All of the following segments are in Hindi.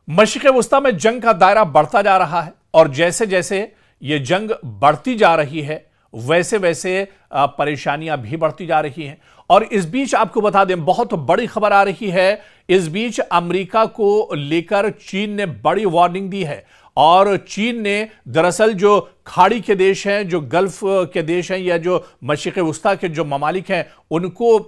मशरिक़ वस्ता में जंग का दायरा बढ़ता जा रहा है और जैसे जैसे ये जंग बढ़ती जा रही है वैसे वैसे परेशानियां भी बढ़ती जा रही हैं। और इस बीच आपको बता दें, बहुत बड़ी खबर आ रही है। इस बीच अमेरिका को लेकर चीन ने बड़ी वार्निंग दी है और चीन ने दरअसल जो खाड़ी के देश हैं, जो गल्फ के देश हैं या जो मशरिक़ वस्ता के जो ममालिक हैं, उनको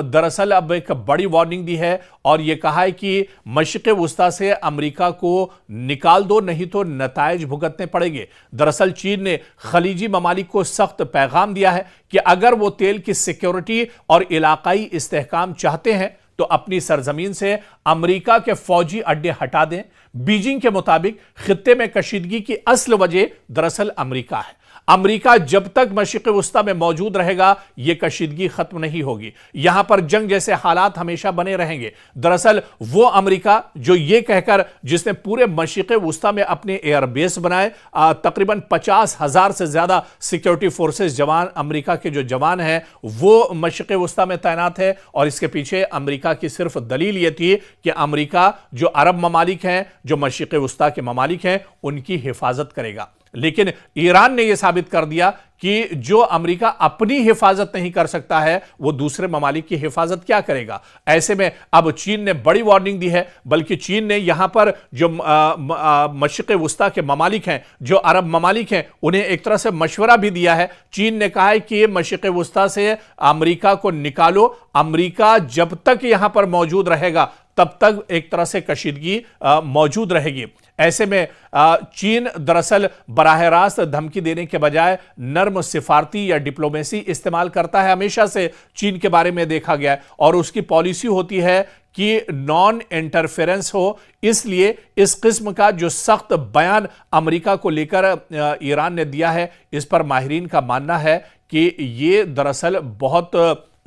दरअसल अब एक बड़ी वार्निंग दी है और यह कहा है कि मशरिक़ वस्ता से अमेरिका को निकाल दो, नहीं तो नताइज भुगतने पड़ेंगे। दरअसल चीन ने खलीजी ममालिक को सख्त पैगाम दिया है कि अगर वो तेल की सिक्योरिटी और इलाकाई इस्तेहकाम चाहते हैं तो अपनी सरजमीन से अमेरिका के फौजी अड्डे हटा दें। बीजिंग के मुताबिक खित्ते में कशीदगी की असल वजह दरअसल अमेरिका है। अमेरिका जब तक मशरिक़ वस्ता में मौजूद रहेगा यह कशीदगी खत्म नहीं होगी। यहां पर जंग जैसे हालात हमेशा बने रहेंगे। दरअसल वो अमेरिका जो ये कहकर जिसने पूरे मशरिक़ वस्ता में अपने एयरबेस बनाए, तकरीबन 50,000 से ज्यादा सिक्योरिटी फोर्सेस जवान अमेरिका के जो जवान हैं वो मशरिक़ वस्ता में तैनात है। और इसके पीछे अमेरिका की सिर्फ दलील यह थी कि अमेरिका जो अरब ममालिक हैं, जो मशरिक़ वस्ता के ममालिक हैं, उनकी हिफाजत करेगा। लेकिन ईरान ने यह साबित कर दिया कि जो अमेरिका अपनी हिफाजत नहीं कर सकता है वो दूसरे ममालिक की हिफाजत क्या करेगा। ऐसे में अब चीन ने बड़ी वार्निंग दी है, बल्कि चीन ने यहां पर जो मशरिक़ वस्ता के ममालिक हैं, जो अरब ममालिक हैं, उन्हें एक तरह से मशवरा भी दिया है। चीन ने कहा है कि मशरिक़ वस्ता से अमेरिका को निकालो, अमेरिका जब तक यहां पर मौजूद रहेगा तब तक एक तरह से कशीदगी मौजूद रहेगी। ऐसे में चीन दरअसल बराह रास्त धमकी देने के बजाय नर्म सिफारती या डिप्लोमेसी इस्तेमाल करता है। हमेशा से चीन के बारे में देखा गया है और उसकी पॉलिसी होती है कि नॉन इंटरफेरेंस हो। इसलिए इस किस्म का जो सख्त बयान अमेरिका को लेकर ईरान ने दिया है, इस पर माहिरीन का मानना है कि ये दरअसल बहुत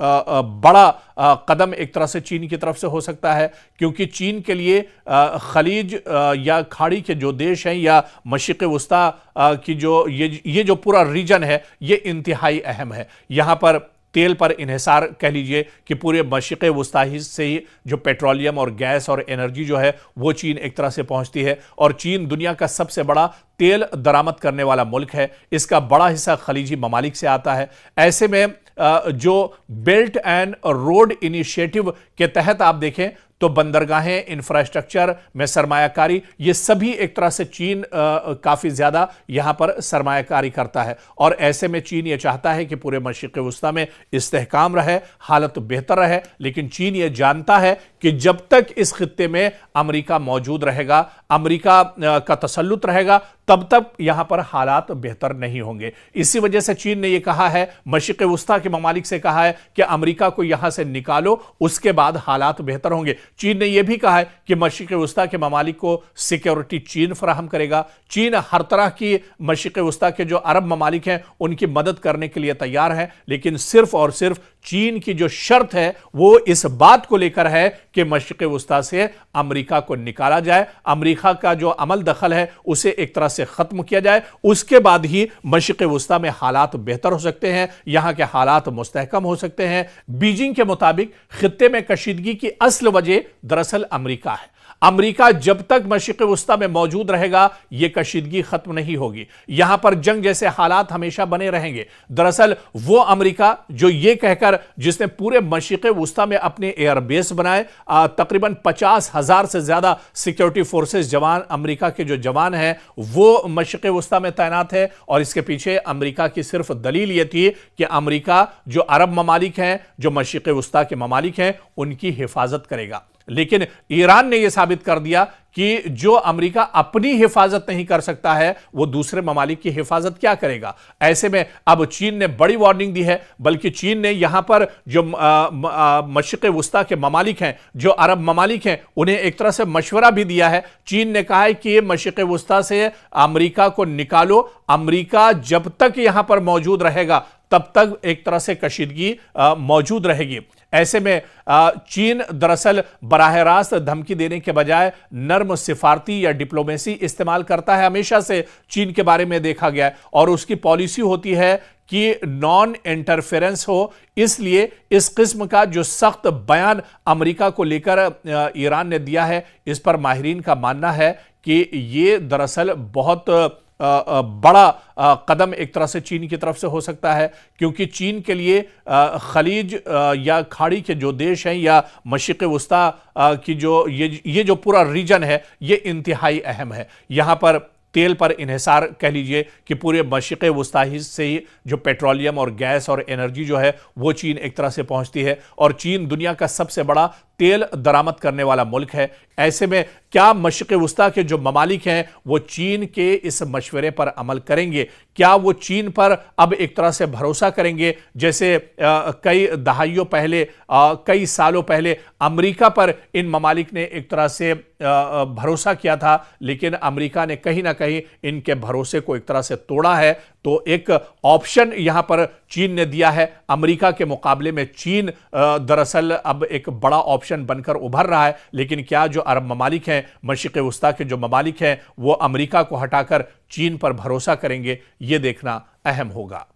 बड़ा कदम एक तरह से चीन की तरफ से हो सकता है, क्योंकि चीन के लिए खलीज या खाड़ी के जो देश हैं या मशरिक़ वस्ता की जो ये जो पूरा रीजन है ये इंतहाई अहम है। यहां पर तेल पर इन्हिसार कह लीजिए कि पूरे मशरिक़ वस्ता से ही जो पेट्रोलियम और गैस और एनर्जी जो है वो चीन एक तरह से पहुंचती है और चीन दुनिया का सबसे बड़ा तेल दरामद करने वाला मुल्क है। इसका बड़ा हिस्सा खलीजी ममालिक से आता है। ऐसे में जो बेल्ट एंड रोड इनिशिएटिव के तहत आप देखें तो बंदरगाहें, इंफ्रास्ट्रक्चर में सरमायाकारी, ये सभी एक तरह से चीन काफ़ी ज़्यादा यहाँ पर सरमायाकारी करता है। और ऐसे में चीन ये चाहता है कि पूरे मशरिक़ वस्ता में इस्तेहकाम रहे, हालत बेहतर रहे। लेकिन चीन ये जानता है कि जब तक इस खित्ते में अमेरिका मौजूद रहेगा, अमेरिका का तसल्लुत रहेगा, तब तक यहां पर हालात बेहतर नहीं होंगे। इसी वजह से चीन ने यह कहा है, मशरिक़ वस्ता के ममालिक से कहा है कि अमेरिका को यहां से निकालो, उसके बाद हालात बेहतर होंगे। चीन ने यह भी कहा है कि मशरिक़ वस्ता के ममालिक को सिक्योरिटी चीन फराहम करेगा। चीन हर तरह की मशरिक़ वस्ता के जो अरब ममालिक हैं उनकी मदद करने के लिए तैयार है, लेकिन सिर्फ और सिर्फ चीन की जो शर्त है वो इस बात को लेकर है कि मशरिक़ वस्ता से अमेरिका को निकाला जाए, अमेरिका का जो अमल दखल है उसे एक तरह से खत्म किया जाए। उसके बाद ही मशरिक़ वस्ता में हालात बेहतर हो सकते हैं, यहां के हालात मुस्तहकम हो सकते हैं। बीजिंग के मुताबिक खित्ते में कशीदगी की असल वजह दरअसल अमेरिका है। अमेरिका जब तक मशरिक़ वस्ता में मौजूद रहेगा यह कशीदगी खत्म नहीं होगी। यहां पर जंग जैसे हालात हमेशा बने रहेंगे। दरअसल वो अमेरिका जो ये कहकर जिसने पूरे मशरिक़ वस्ता में अपने एयरबेस बनाए, तकरीबन 50,000 से ज्यादा सिक्योरिटी फोर्सेस जवान अमेरिका के जो जवान हैं वो मशरिक़ वस्ता में तैनात है। और इसके पीछे अमेरिका की सिर्फ दलील यह थी कि अमेरिका जो अरब ममालिक हैं, जो मशरिक़ वस्ता के ममालिक हैं, उनकी हिफाजत करेगा। लेकिन ईरान ने यह साबित कर दिया कि जो अमेरिका अपनी हिफाजत नहीं कर सकता है वो दूसरे ममालिक की हिफाजत क्या करेगा। ऐसे में अब चीन ने बड़ी वार्निंग दी है, बल्कि चीन ने यहां पर जो मशरिक़ वस्ता के ममालिक हैं, जो अरब ममालिक हैं, उन्हें एक तरह से मशवरा भी दिया है। चीन ने कहा है कि मशरिक़ वस्ता से अमेरिका को निकालो, अमेरिका जब तक यहां पर मौजूद रहेगा तब तक एक तरह से कशीदगी मौजूद रहेगी। ऐसे में चीन दरअसल बराह रास्त धमकी देने के बजाय नर्म सिफारती या डिप्लोमेसी इस्तेमाल करता है। हमेशा से चीन के बारे में देखा गया है और उसकी पॉलिसी होती है कि नॉन इंटरफेरेंस हो। इसलिए इस किस्म का जो सख्त बयान अमेरिका को लेकर ईरान ने दिया है, इस पर माहिरीन का मानना है कि ये दरअसल बहुत बड़ा कदम एक तरह से चीन की तरफ से हो सकता है, क्योंकि चीन के लिए खलीज या खाड़ी के जो देश हैं या मशरिक़ वुस्ता की जो ये जो पूरा रीजन है, ये इंतहाई अहम है। यहां पर तेल पर इन्हिसार कह लीजिए कि पूरे मशरिक़ वुस्ता से ही जो पेट्रोलियम और गैस और एनर्जी जो है वो चीन एक तरह से पहुंचती है, और चीन दुनिया का सबसे बड़ा तेल दरामद करने वाला मुल्क है। ऐसे में क्या मशरिक़ वुस्ता के जो ममालिक हैं वो चीन के इस मशवरे पर अमल करेंगे? क्या वो चीन पर अब एक तरह से भरोसा करेंगे, जैसे कई दहाइयों पहले, कई सालों पहले अमेरिका पर इन ममालिक ने एक तरह से भरोसा किया था, लेकिन अमेरिका ने कहीं ना कहीं इनके भरोसे को एक तरह से तोड़ा है। तो एक ऑप्शन यहां पर चीन ने दिया है। अमेरिका के मुकाबले में चीन दरअसल अब एक बड़ा ऑप्शन बनकर उभर रहा है, लेकिन क्या जो अरब ममालिक हैं, मशरिक़ वुस्ता के जो ममालिक हैं, वो अमेरिका को हटाकर चीन पर भरोसा करेंगे, ये देखना अहम होगा।